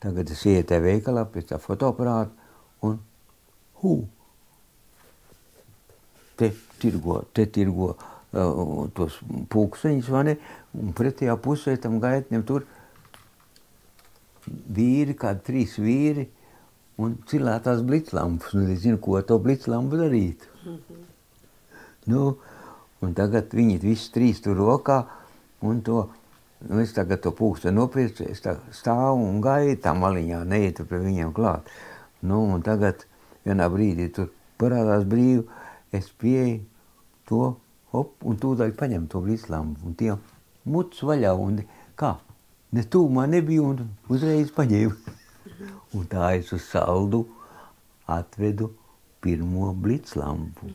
Tagad es ietu tajā veikalā pēc tā fotoaparāta un te tirgo tos pulksteņus, vai ne? Un pretējā pusē tam gaitņam tur vīri, kādi 3 vīri, un cilētās bliclampas. Un es zinu, ko to bliclampu darīt. Nu, un tagad viņi visi 3 tur rokā, un es tagad to pulksteni nopircu, es tā stāvu un gaidu tā maliņā, neietu pie viņiem klāt. Nu, un tagad vienā brīdī tur parādās brīvi, es pieeju to, un tūdaļ paņem to bliclampu, un tie muts vaļā, un kā, ne tūmā nebija, un uzreiz paņēmu. Un tā es uz saldu atvedu pirmo bliclampu.